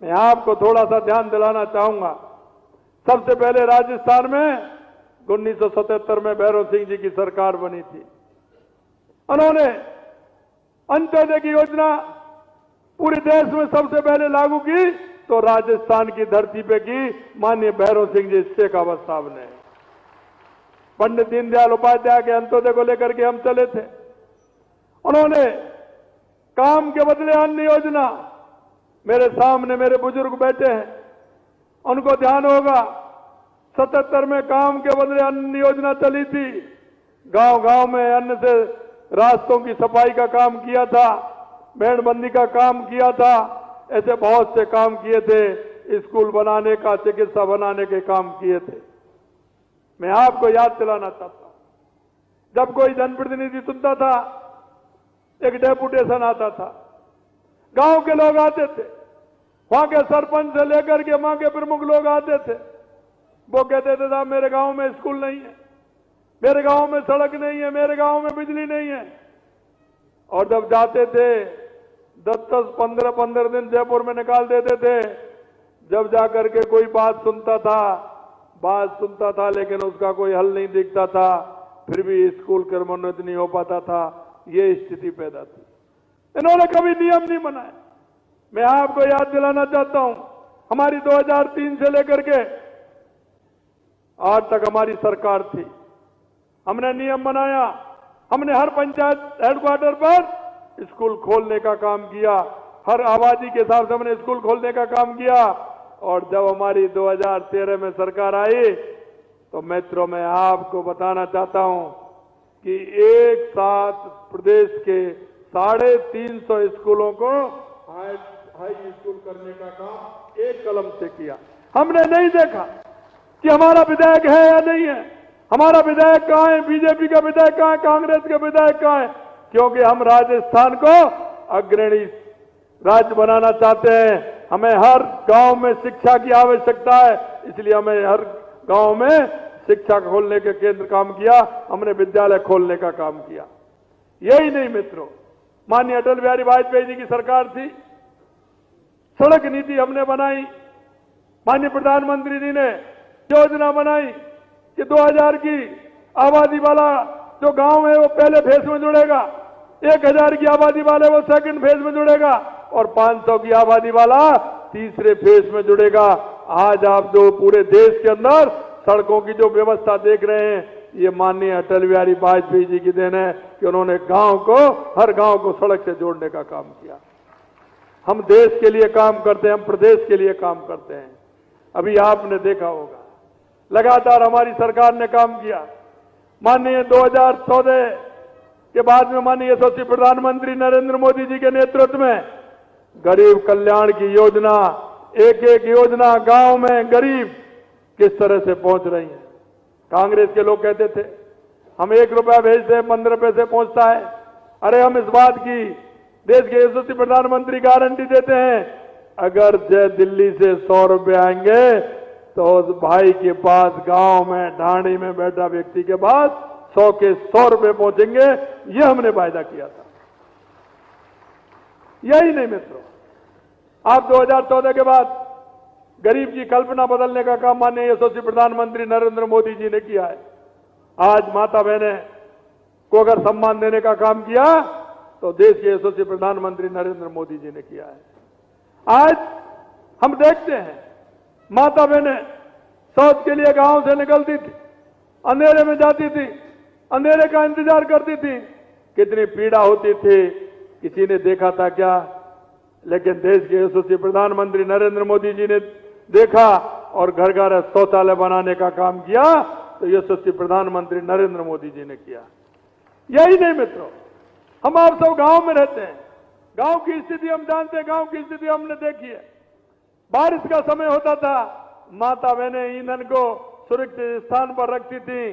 मैं आपको थोड़ा सा ध्यान दिलाना चाहूंगा। सबसे पहले राजस्थान में 1977 में भैरव सिंह जी की सरकार बनी थी। उन्होंने अंत्योदय की योजना पूरे देश में सबसे पहले लागू की तो राजस्थान की धरती पे की माननीय भैरव सिंह जी शेखावत साहब ने। पंडित दीनदयाल उपाध्याय के अंत्योदय को लेकर के हम चले थे। उन्होंने काम के बदले अन्न योजना, मेरे सामने मेरे बुजुर्ग बैठे हैं, उनको ध्यान होगा 77 में काम के बदले अन्न योजना चली थी। गांव गांव में अन्न से रास्तों की सफाई का काम किया था, मेड़बंदी का काम किया था, ऐसे बहुत से काम किए थे, स्कूल बनाने का, चिकित्सा बनाने के काम किए थे। मैं आपको याद दिलाना चाहता हूं, जब कोई जनप्रतिनिधि सुनता था, एक डेपुटेशन आता था, गांव के लोग आते थे, वहां के सरपंच से लेकर के वहां के प्रमुख लोग आते थे। वो कहते थे साहब मेरे गांव में स्कूल नहीं है, मेरे गांव में सड़क नहीं है, मेरे गांव में बिजली नहीं है। और जब जाते थे 10-10, 15-15 दिन जयपुर में निकाल देते थे। जब जाकर के कोई बात सुनता था लेकिन उसका कोई हल नहीं दिखता था, फिर भी स्कूल क्रमोन्नत नहीं हो पाता था। ये स्थिति पैदा थी। इन्होंने कभी नियम नहीं बनाए। मैं आपको याद दिलाना चाहता हूं, हमारी 2003 से लेकर के आज तक हमारी सरकार थी, हमने नियम बनाया, हमने हर पंचायत हेडक्वार्टर पर स्कूल खोलने का काम किया, हर आबादी के हिसाब से हमने स्कूल खोलने का काम किया। और जब हमारी 2013 में सरकार आई तो मित्रों मैं आपको बताना चाहता हूं कि एक साथ प्रदेश के 350 स्कूलों को हाई स्कूल करने का काम एक कलम से किया। हमने नहीं देखा कि हमारा विधायक है या नहीं है, हमारा विधायक कहां है, बीजेपी का विधायक कहां है, कांग्रेस का विधायक कहां है, क्योंकि हम राजस्थान को अग्रणी राज्य बनाना चाहते हैं। हमें हर गांव में शिक्षा की आवश्यकता है, इसलिए हमें हर गांव में शिक्षा खोलने के केंद्र काम किया, हमने विद्यालय खोलने का काम किया। यही नहीं मित्रों, माननीय अटल बिहारी वाजपेयी जी की सरकार थी, सड़क नीति हमने बनाई, माननीय प्रधानमंत्री जी ने योजना बनाई कि 2000 की आबादी वाला जो गांव है वो पहले फेज में जुड़ेगा, 1000 की आबादी वाले वो सेकंड फेज में जुड़ेगा और 500 की आबादी वाला तीसरे फेज में जुड़ेगा। आज आप जो पूरे देश के अंदर सड़कों की जो व्यवस्था देख रहे हैं, ये माननीय अटल बिहारी वाजपेयी जी की देन है कि उन्होंने हर गांव को सड़क से जोड़ने का काम किया। हम देश के लिए काम करते हैं, हम प्रदेश के लिए काम करते हैं। अभी आपने देखा होगा लगातार हमारी सरकार ने काम किया। माननीय 2014 के बाद में माननीय यशस्वी प्रधानमंत्री नरेंद्र मोदी जी के नेतृत्व में गरीब कल्याण की योजना, एक एक योजना गांव में गरीब किस तरह से पहुंच रही है। कांग्रेस के लोग कहते थे हम 1 रुपया भेजते हैं 15 पैसे पहुंचता है। अरे हम इस बात की देश के यशस्वी प्रधानमंत्री गारंटी देते हैं, अगर दिल्ली से 100 रुपये आएंगे तो उस भाई के पास गांव में ढाणी में बैठा व्यक्ति के पास 100 के 100 रुपये पहुंचेंगे। ये हमने वायदा किया था। यही नहीं मित्रों, आप 2014 के बाद गरीब की कल्पना बदलने का काम माननीय यशस्वी प्रधानमंत्री नरेंद्र मोदी जी ने किया है। आज माता बहनें को अगर सम्मान देने का काम किया तो देश के यशस्वी प्रधानमंत्री नरेंद्र मोदी जी ने किया है। आज हम देखते हैं माता बहनें शौच के लिए गांव से निकलती थी, अंधेरे में जाती थी, अंधेरे का इंतजार करती थी, कितनी पीड़ा होती थी, किसी ने देखा था क्या? लेकिन देश के यशस्वी प्रधानमंत्री नरेंद्र मोदी जी ने देखा और घर घर शौचालय बनाने का काम किया तो यशस्वी प्रधानमंत्री नरेंद्र मोदी जी ने किया। यही नहीं मित्रों, हम आप सब गांव में रहते हैं, गांव की स्थिति हम जानते हैं, गांव की स्थिति हमने देखी है। बारिश का समय होता था, माता बहनें ईंधन को सुरक्षित स्थान पर रखती थी।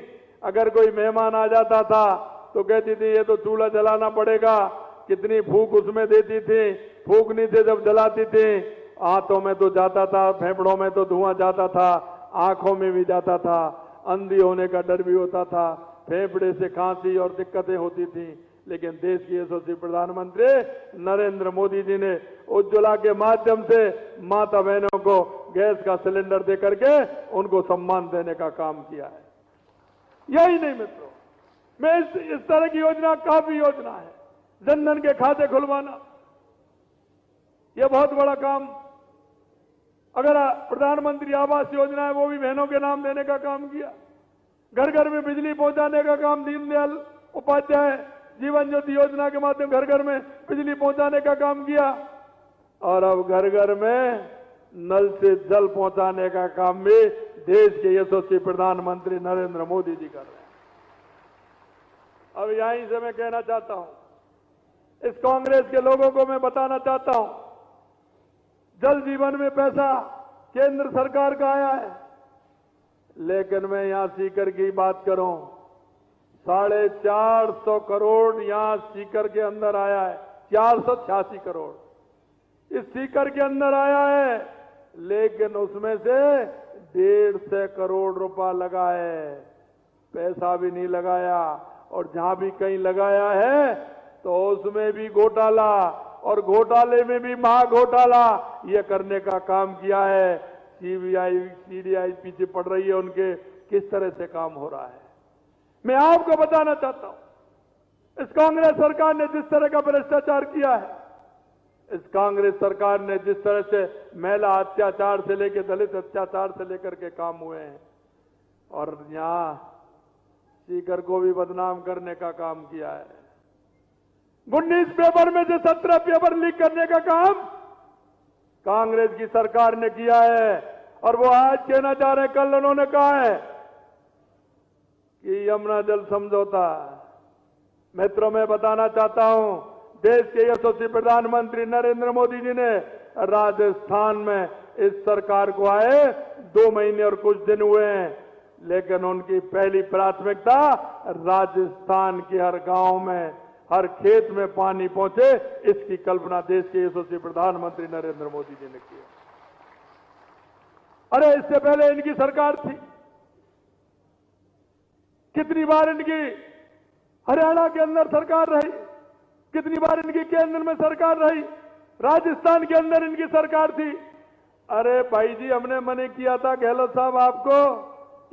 अगर कोई मेहमान आ जाता था तो कहती थी ये तो चूल्हा जलाना पड़ेगा, कितनी फूंक उसमें देती थी, फूंकनी से जब जलाती थी हाथों में तो जाता था, फेफड़ों में तो धुआं जाता था, आंखों में भी जाता था, अंधी होने का डर भी होता था, फेफड़े से खांसी और दिक्कतें होती थी। लेकिन देश के यशस्वी प्रधानमंत्री नरेंद्र मोदी जी ने उज्ज्वला के माध्यम से माता बहनों को गैस का सिलेंडर दे करके उनको सम्मान देने का काम किया है। यही नहीं मित्रों, मैं इस तरह की योजना, काफी योजना है, जनधन के खाते खुलवाना, यह बहुत बड़ा काम। अगर प्रधानमंत्री आवास योजना है, वो भी बहनों के नाम देने का काम किया। घर घर में बिजली पहुंचाने का काम दीनदयाल उपाध्याय जीवन ज्योति योजना के माध्यम घर घर में बिजली पहुंचाने का काम किया। और अब घर घर में नल से जल पहुंचाने का काम भी देश के यशस्वी प्रधानमंत्री नरेंद्र मोदी जी कर रहे हैं। अब यहीं से मैं कहना चाहता हूं, इस कांग्रेस के लोगों को मैं बताना चाहता हूं, जल जीवन में पैसा केंद्र सरकार का आया है, लेकिन मैं यहां सीकर की बात करूं, 450 करोड़ यहां सीकर के अंदर आया है, 486 करोड़ इस सीकर के अंदर आया है, लेकिन उसमें से 150 करोड़ रुपया लगा है, पैसा भी नहीं लगाया। और जहां भी कहीं लगाया है तो उसमें भी घोटाला, और घोटाले में भी महाघोटाला ये करने का काम किया है। सीबीआई सीडीआई पीछे पड़ रही है उनके, किस तरह से काम हो रहा है। मैं आपको बताना चाहता हूं, इस कांग्रेस सरकार ने जिस तरह का भ्रष्टाचार किया है, इस कांग्रेस सरकार ने जिस तरह से महिला अत्याचार से लेकर दलित अत्याचार से लेकर के काम हुए हैं, और यहां सीकर को भी बदनाम करने का काम किया है। 19 पेपर में से 17 पेपर लीक करने का काम कांग्रेस की सरकार ने किया है। और वो आज कहना चाह रहे हैं, कल उन्होंने कहा है कि यमुना जल समझौता। मित्रों, मैं बताना चाहता हूं, देश के यशस्वी प्रधानमंत्री नरेंद्र मोदी जी ने राजस्थान में इस सरकार को आए 2 महीने और कुछ दिन हुए हैं, लेकिन उनकी पहली प्राथमिकता राजस्थान के हर गांव में, हर खेत में पानी पहुंचे, इसकी कल्पना देश के यशस्वी प्रधानमंत्री नरेंद्र मोदी जी ने की। अरे इससे पहले इनकी सरकार थी, कितनी बार इनकी हरियाणा के अंदर सरकार रही, कितनी बार इनकी केंद्र में सरकार रही, राजस्थान के अंदर इनकी सरकार थी। अरे भाई जी, हमने मना किया था गहलोत साहब आपको,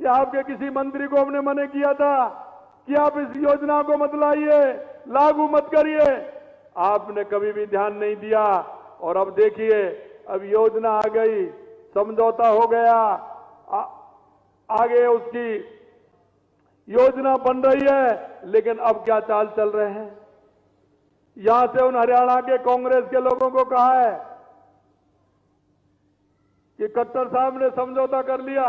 या आपके किसी मंत्री को हमने मना किया था कि आप इस योजना को मत लाइए, लागू मत करिए, आपने कभी भी ध्यान नहीं दिया। और अब देखिए, अब योजना आ गई, समझौता हो गया, आगे उसकी योजना बन रही है, लेकिन अब क्या चाल चल रहे हैं। यहां से उन हरियाणा के कांग्रेस के लोगों को कहा है कि खट्टर साहब ने समझौता कर लिया,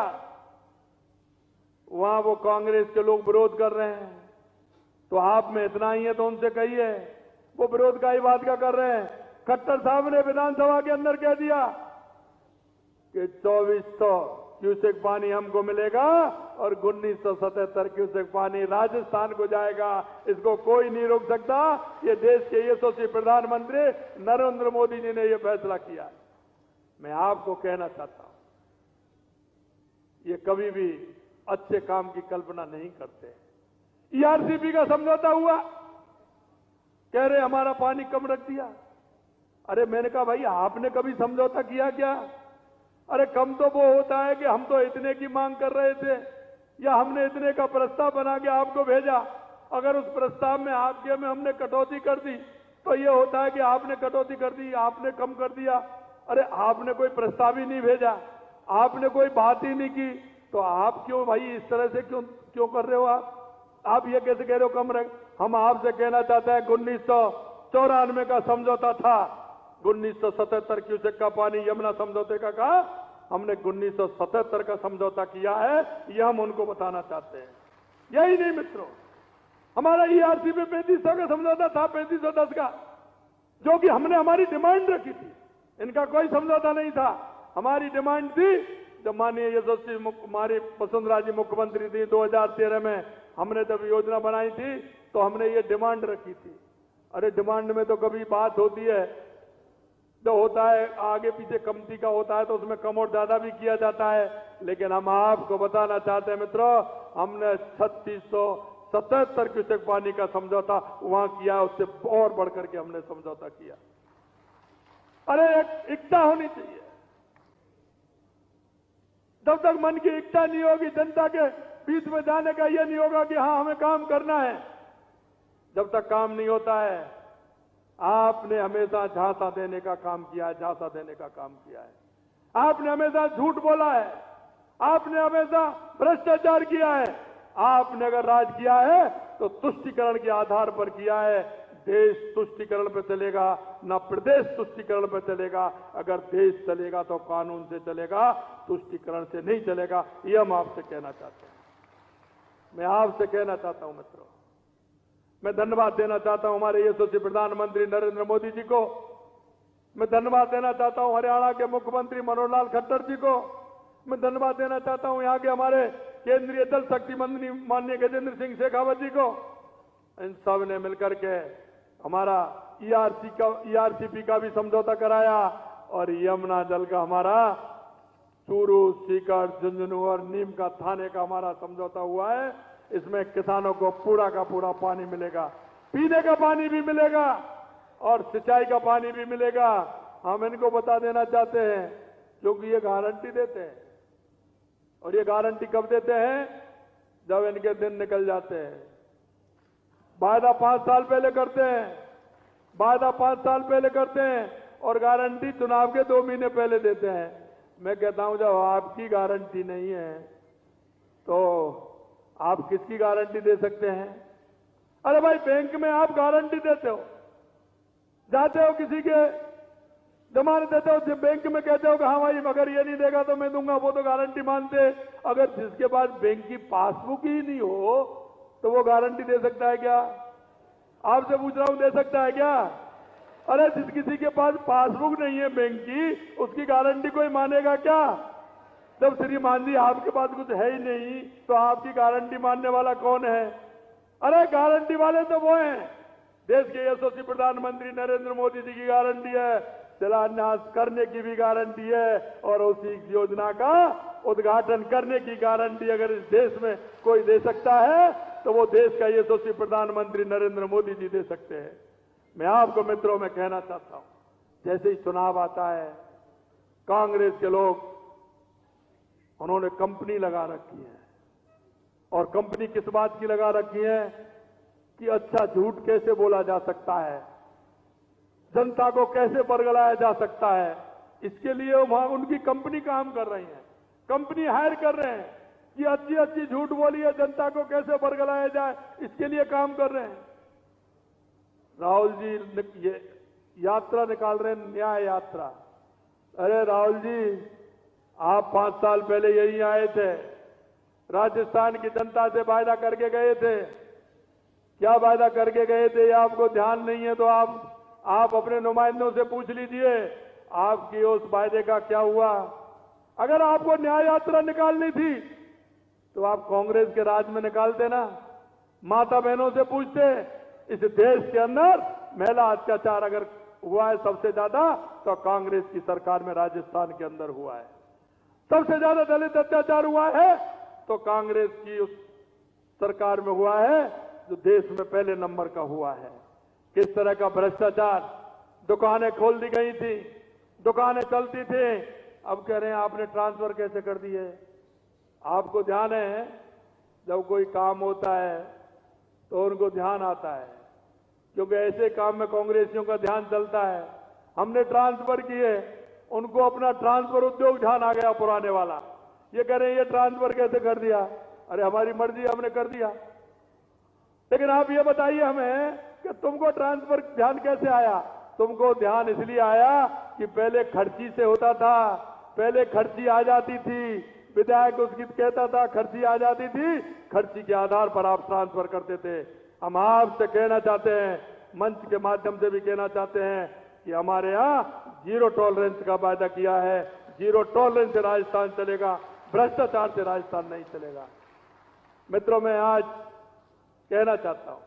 वहां वो कांग्रेस के लोग विरोध कर रहे हैं। तो आप में इतना ही है तो उनसे कहिए, वो विरोध का ही बात क्या कर रहे हैं। खट्टर साहब ने विधानसभा के अंदर कह दिया कि 2400 क्यूसेक पानी हमको मिलेगा और 1977 क्यूसेक पानी राजस्थान को जाएगा, इसको कोई नहीं रोक सकता। ये देश के यशस्वी प्रधानमंत्री नरेंद्र मोदी जी ने यह फैसला किया। मैं आपको कहना चाहता हूं, ये कभी भी अच्छे काम की कल्पना नहीं करते। ईआरसीपी का समझौता हुआ, कह रहे हमारा पानी कम रख दिया। अरे मैंने कहा भाई, आपने कभी समझौता किया क्या? अरे कम तो वो होता है कि हम तो इतने की मांग कर रहे थे, या हमने इतने का प्रस्ताव बना के आपको भेजा, अगर उस प्रस्ताव में आपके में हमने कटौती कर दी तो ये होता है कि आपने कटौती कर दी, आपने कम कर दिया। अरे आपने कोई प्रस्ताव ही नहीं भेजा, आपने कोई बात ही नहीं की, तो आप क्यों भाई इस तरह से क्यों कर रहे हो? आप ये कैसे कह रहे हो कम रख? हम आपसे कहना चाहते हैं, 1994 का समझौता था, 1977 क्यूसेक का पानी यमुना समझौते का कहा, हमने 1977 का समझौता किया है, यह हम उनको बताना चाहते हैं। यही नहीं मित्रों, हमारा ईआरसी में 3500 का समझौता था, 3510 का, जो कि हमने हमारी डिमांड रखी थी, इनका कोई समझौता नहीं था। हमारी डिमांड थी, जब माननीय यशस्वी हमारी वसुंधरा जी मुख्यमंत्री थी 2013 में, हमने जब योजना बनाई थी तो हमने ये डिमांड रखी थी। अरे डिमांड में तो कभी बात होती है, जो होता है आगे पीछे कमती का होता है तो उसमें कम और ज्यादा भी किया जाता है, लेकिन हम आपको बताना चाहते हैं मित्रों, हमने 3600 77 क्यूसेक पानी का समझौता वहां किया, उससे और बढ़कर के हमने समझौता किया। अरे एक एकता होनी चाहिए। जब तक मन की एकता नहीं होगी, जनता के बीच में जाने का यह नहीं होगा कि हां हमें काम करना है, जब तक काम नहीं होता है। आपने हमेशा झांसा देने का काम किया है, झांसा देने का काम किया है। आपने हमेशा झूठ बोला है, आपने हमेशा भ्रष्टाचार किया है। आपने अगर राज किया है तो तुष्टीकरण के आधार पर किया है। देश तुष्टीकरण पे चलेगा, ना प्रदेश तुष्टीकरण पे चलेगा। अगर देश चलेगा तो कानून से चलेगा, तुष्टीकरण से नहीं चलेगा। ये हम आपसे कहना चाहते हैं। मैं आपसे कहना चाहता हूं मित्रों, मैं धन्यवाद देना चाहता हूं हमारे यशस्वी प्रधानमंत्री नरेंद्र मोदी जी को। मैं धन्यवाद देना चाहता हूं हरियाणा के मुख्यमंत्री मनोहर लाल खट्टर जी को। मैं धन्यवाद देना चाहता हूं यहाँ के हमारे केंद्रीय जल शक्ति मंत्री माननीय गजेंद्र सिंह शेखावत जी को। इन सब ने मिलकर के हमारा ईआरसीपी का भी समझौता कराया और यमुना जल का हमारा चूरू, सीकर, झुंझुनू और नीम का थाने का हमारा समझौता हुआ है। इसमें किसानों को पूरा का पूरा पानी मिलेगा, पीने का पानी भी मिलेगा और सिंचाई का पानी भी मिलेगा। हम इनको बता देना चाहते हैं, क्योंकि ये गारंटी देते हैं। और ये गारंटी कब देते हैं? जब इनके दिन निकल जाते हैं। वायदा 5 साल पहले करते हैं, वायदा 5 साल पहले करते हैं और गारंटी चुनाव के 2 महीने पहले देते हैं। मैं कहता हूं जब आपकी गारंटी नहीं है तो आप किसकी गारंटी दे सकते हैं? अरे भाई, बैंक में आप गारंटी देते हो, जाते हो किसी के जमानत देते हो, जब बैंक में कहते हो कि हाँ भाई अगर ये नहीं देगा तो मैं दूंगा, वो तो गारंटी मानते। अगर जिसके पास बैंक की पासबुक ही नहीं हो तो वो गारंटी दे सकता है क्या? आपसे पूछ रहा हूं, दे सकता है क्या? अरे जिस किसी के पास पासबुक नहीं है बैंक की, उसकी गारंटी कोई मानेगा क्या? जब श्रीमान जी आपके पास कुछ है ही नहीं तो आपकी गारंटी मानने वाला कौन है? अरे गारंटी वाले तो वो हैं, देश के यशस्वी प्रधानमंत्री नरेंद्र मोदी जी की गारंटी है, शिलान्यास करने की भी गारंटी है और उसी योजना का उद्घाटन करने की गारंटी अगर इस देश में कोई दे सकता है तो वो देश का यशस्वी प्रधानमंत्री नरेंद्र मोदी जी दे सकते हैं। मैं आपको मित्रों में कहना चाहता हूं, जैसे ही चुनाव आता है, कांग्रेस के लोग उन्होंने कंपनी लगा रखी है। और कंपनी किस बात की लगा रखी है? कि अच्छा झूठ कैसे बोला जा सकता है, जनता को कैसे बरगलाया जा सकता है। इसके लिए वहां उनकी कंपनी काम कर रही है, कंपनी हायर कर रहे हैं कि अच्छी अच्छी झूठ बोलिए, जनता को कैसे बरगलाया जाए, इसके लिए काम कर रहे हैं। राहुल जी ये यात्रा निकाल रहे हैं, न्याय यात्रा। अरे राहुल जी, आप 5 साल पहले यही आए थे, राजस्थान की जनता से वायदा करके गए थे। क्या वायदा करके गए थे ये आपको ध्यान नहीं है तो आप अपने नुमाइंदों से पूछ लीजिए, आपकी उस वायदे का क्या हुआ। अगर आपको न्याय यात्रा निकालनी थी तो आप कांग्रेस के राज में निकालते ना, माता बहनों से पूछते। इस देश के अंदर महिला अत्याचार अगर हुआ है सबसे ज्यादा तो कांग्रेस की सरकार में राजस्थान के अंदर हुआ है। सबसे ज्यादा दलित अत्याचार हुआ है तो कांग्रेस की उस सरकार में हुआ है जो देश में पहले नंबर का हुआ है। किस तरह का भ्रष्टाचार, दुकानें खोल दी गई थी, दुकानें चलती थी, अब कह रहे हैं आपने ट्रांसफर कैसे कर दिए। आपको ध्यान है जब कोई काम होता है तो उनको ध्यान आता है, क्योंकि ऐसे काम में कांग्रेसियों का ध्यान चलता है। हमने ट्रांसफर किए, उनको अपना ट्रांसफर उद्योग ध्यान आ गया पुराने वाला। ये कह रहे हैं ये ट्रांसफर कैसे कर दिया। अरे हमारी मर्जी, हमने कर दिया। लेकिन आप ये बताइए हमें कि तुमको ट्रांसफर ध्यान कैसे आया। तुमको ध्यान इसलिए आया कि पहले खर्ची से होता था, पहले खर्ची आ जाती थी, विधायक उसकी कहता था खर्ची आ जाती थी, खर्ची के आधार पर आप ट्रांसफर करते थे। हम आपसे कहना चाहते हैं, मंच के माध्यम से भी कहना चाहते हैं कि हमारे यहां जीरो टॉलरेंस का वायदा किया है। जीरो टॉलरेंस से राजस्थान चलेगा, भ्रष्टाचार से राजस्थान नहीं चलेगा। मित्रों, मैं आज कहना चाहता हूं,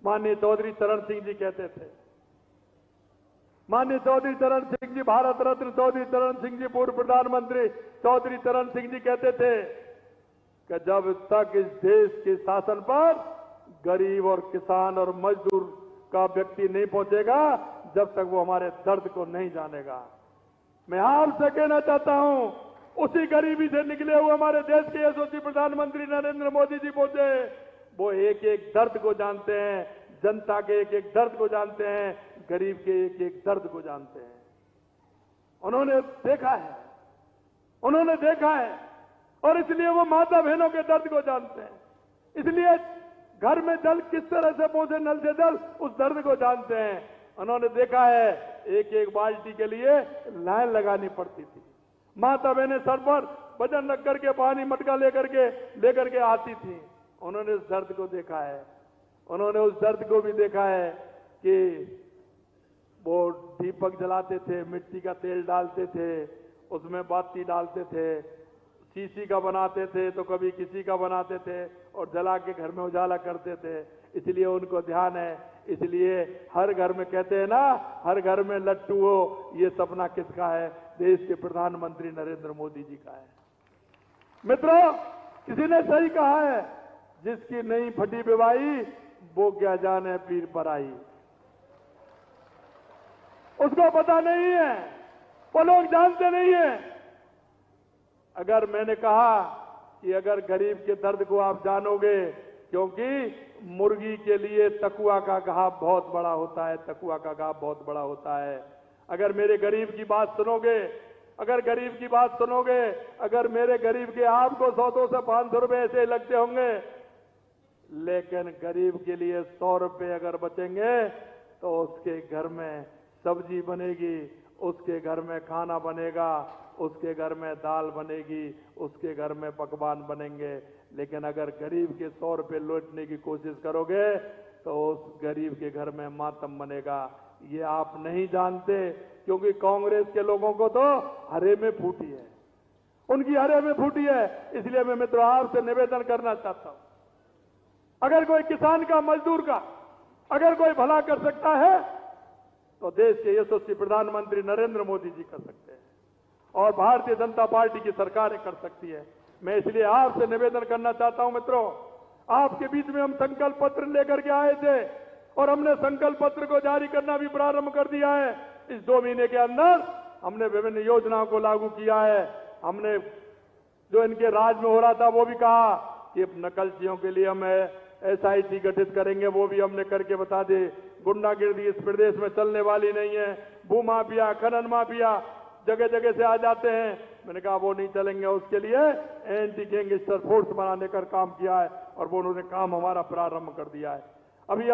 माननीय चौधरी चरण सिंह जी कहते थे, माननीय चौधरी चरण सिंह जी, भारत रत्न चौधरी चरण सिंह जी, पूर्व प्रधानमंत्री चौधरी चरण सिंह जी कहते थे कि जब तक इस देश के शासन पर गरीब और किसान और मजदूर का व्यक्ति नहीं पहुंचेगा, जब तक वो हमारे दर्द को नहीं जानेगा। मैं आपसे कहना चाहता हूं, उसी गरीबी से निकले हुए हमारे देश के यशस्वी प्रधानमंत्री नरेंद्र मोदी जी पहुंचे। वो एक एक दर्द को जानते हैं, जनता के एक एक दर्द को जानते हैं, गरीब के एक एक दर्द को जानते हैं। उन्होंने देखा है और इसलिए वो माता बहनों के दर्द को जानते हैं। इसलिए घर में जल किस तरह से पहुंचे, नल से जल, उस दर्द को जानते हैं। उन्होंने देखा है एक एक बाल्टी के लिए लाइन लगानी पड़ती थी। माता बहनें सर पर वजन रख करके पानी मटका लेकर के आती थी। उन्होंने उस दर्द को देखा है। उन्होंने उस दर्द को भी देखा है कि वो दीपक जलाते थे, मिट्टी का तेल डालते थे, उसमें बाती डालते थे, शीशी का बनाते थे तो कभी किसी का बनाते थे और जला के घर में उजाला करते थे। इसलिए उनको ध्यान है। इसलिए हर घर में कहते हैं ना, हर घर में लट्टू हो, ये सपना किसका है? देश के प्रधानमंत्री नरेंद्र मोदी जी का है। मित्रों, किसी ने सही कहा है, जिसकी नहीं फटी विवाही वो क्या जाने पीर पर आई। उसको पता नहीं है, वो लोग जानते नहीं है। अगर मैंने कहा कि अगर गरीब के दर्द को आप जानोगे, क्योंकि मुर्गी के लिए तकुआ का घाव बहुत बड़ा होता है, तकुआ का घाव बहुत बड़ा होता है। अगर मेरे गरीब की बात सुनोगे, अगर मेरे गरीब के आपको 100 से 500 रुपए ऐसे लगते होंगे, लेकिन गरीब के लिए 100 रुपए अगर बचेंगे तो उसके घर में सब्जी बनेगी, उसके घर में खाना बनेगा, उसके घर में दाल बनेगी, उसके घर में पकवान बनेंगे। लेकिन अगर गरीब के 100 रुपए लौटने की कोशिश करोगे तो उस गरीब के घर में मातम बनेगा। ये आप नहीं जानते, क्योंकि कांग्रेस के लोगों को तो हरे में फूटी है, उनकी हरे में फूटी है। इसलिए मैं मित्रों आपसे निवेदन करना चाहता हूं, अगर कोई किसान का, मजदूर का अगर कोई भला कर सकता है तो देश के यशस्वी प्रधानमंत्री नरेंद्र मोदी जी कर सकते हैं और भारतीय जनता पार्टी की सरकारें कर सकती है। मैं इसलिए आपसे निवेदन करना चाहता हूं मित्रों, आपके बीच में हम संकल्प पत्र लेकर के आए थे और हमने संकल्प पत्र को जारी करना भी प्रारंभ कर दिया है। इस 2 महीने के अंदर हमने विभिन्न योजनाओं को लागू किया है। हमने जो इनके राज में हो रहा था वो भी कहा कि नकलचियों के लिए हम SIT गठित करेंगे, वो भी हमने करके बता दे। गुंडागिर्दी इस प्रदेश में चलने वाली नहीं है। भूमाफिया, खनन माफिया जगह जगह से आ जाते हैं, मैंने कहा वो नहीं चलेंगे। उसके लिए एंटी गैंगस्टर फोर्स बनाने का काम किया है और वो उन्होंने काम हमारा प्रारंभ कर दिया है। अभी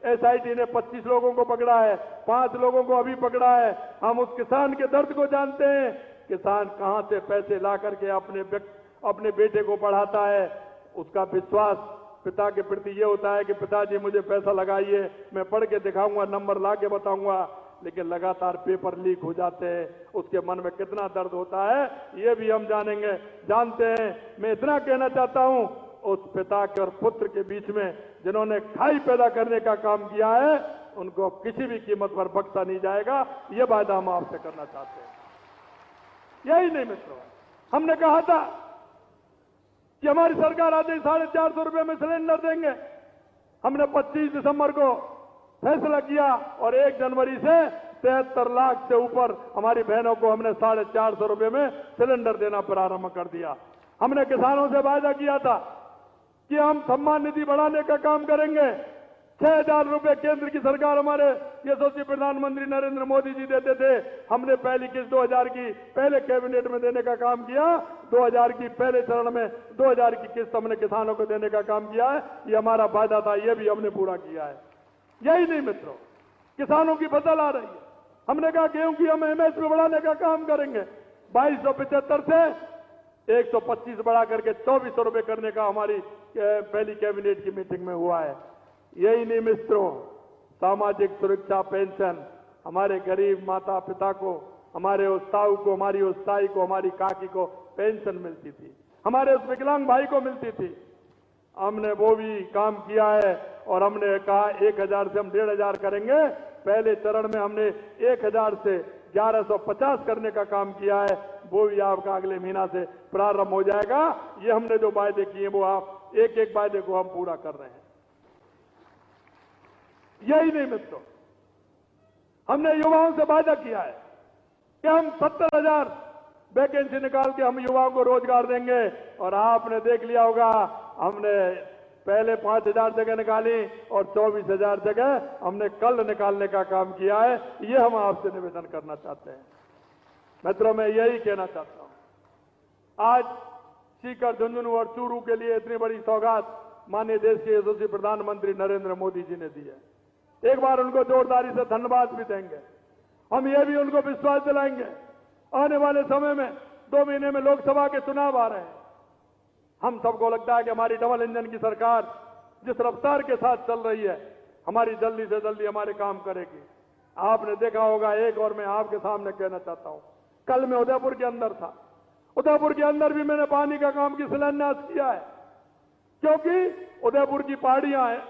SIT ने 25 लोगों को पकड़ा है, 5 लोगों को अभी पकड़ा है। हम उस किसान के दर्द को जानते हैं। किसान कहां से पैसे ला करके अपने बेटे को पढ़ाता है, उसका विश्वास पिता के प्रति ये होता है कि पिताजी मुझे पैसा लगाइए, मैं पढ़ के दिखाऊंगा, नंबर ला के बताऊंगा, लेकिन लगातार पेपर लीक हो जाते हैं। उसके मन में कितना दर्द होता है ये भी हम जानते हैं। मैं इतना कहना चाहता हूं, उस पिता के और पुत्र के बीच में जिन्होंने खाई पैदा करने का काम किया है, उनको किसी भी कीमत पर बख्शा नहीं जाएगा। ये वादा हम आपसे करना चाहते हैं। यही नहीं मित्रों, हमने कहा था कि हमारी सरकार आते ही 450 रुपए में सिलेंडर देंगे। हमने 25 दिसंबर को फैसला किया और 1 जनवरी से 73 लाख से ऊपर हमारी बहनों को हमने 450 रुपए में सिलेंडर देना प्रारंभ कर दिया। हमने किसानों से वादा किया था कि हम सम्मान निधि बढ़ाने का काम करेंगे। 6,000 रुपए केंद्र की सरकार हमारे यशस्वी प्रधानमंत्री नरेंद्र मोदी जी देते थे। हमने पहली किस्त 2000 की पहले कैबिनेट में देने का काम किया। 2000 की पहले चरण में 2000 की किस्त हमने किसानों को देने का काम किया है। ये हमारा वादा था, ये भी हमने पूरा किया है। यही नहीं मित्रों, किसानों की फसल आ रही है। हमने कहा गेहूं की हम MSP बढ़ाने का काम करेंगे। 2275 से 125 बढ़ा करके 2400 रुपए करने का हमारी पहली कैबिनेट की मीटिंग में हुआ है। यही नहीं मित्रों, सामाजिक सुरक्षा पेंशन हमारे गरीब माता पिता को, हमारे उस ताऊ को, हमारी उस ताई को, हमारी काकी को पेंशन मिलती थी, हमारे उस विकलांग भाई को मिलती थी। हमने वो भी काम किया है और हमने कहा 1000 से हम 1500 करेंगे। पहले चरण में हमने 1000 से 1150 करने का काम किया है। वो भी आपका अगले महीना से प्रारंभ हो जाएगा। ये हमने जो वायदे किए वो आप एक एक वायदे को हम पूरा कर रहे हैं। यही नहीं मित्रों, हमने युवाओं से वादा किया है कि हम 70,000 वैकेंसी निकाल के हम युवाओं को रोजगार देंगे। और आपने देख लिया होगा, हमने पहले 5,000 जगह निकाली और 24,000 जगह हमने कल निकालने का काम किया है। ये हम आपसे निवेदन करना चाहते हैं। मित्रों, मैं यही कहना चाहता हूं, आज सीकर, झुंझुनू और चूरू के लिए इतनी बड़ी सौगात माननीय देश के यशस्वी प्रधानमंत्री नरेंद्र मोदी जी ने दी है। एक बार उनको जोरदारी से धन्यवाद भी देंगे। हम ये भी उनको विश्वास दिलाएंगे, आने वाले समय में 2 महीने में लोकसभा के चुनाव आ रहे हैं। हम सबको लगता है कि हमारी डबल इंजन की सरकार जिस रफ्तार के साथ चल रही है, हमारी जल्दी से जल्दी हमारे काम करेगी। आपने देखा होगा, एक और मैं आपके सामने कहना चाहता हूं, कल मैं उदयपुर के अंदर था। उदयपुर के अंदर भी मैंने पानी का काम की शिलान्यास किया है, क्योंकि उदयपुर की पहाड़ियां हैं,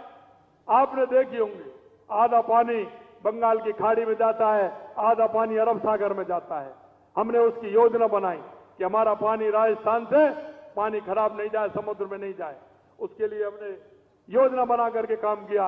आपने देखी होंगी, आधा पानी बंगाल की खाड़ी में जाता है, आधा पानी अरब सागर में जाता है। हमने उसकी योजना बनाई कि हमारा पानी राजस्थान से पानी खराब नहीं जाए, समुद्र में नहीं जाए। उसके लिए हमने योजना बना करके काम किया।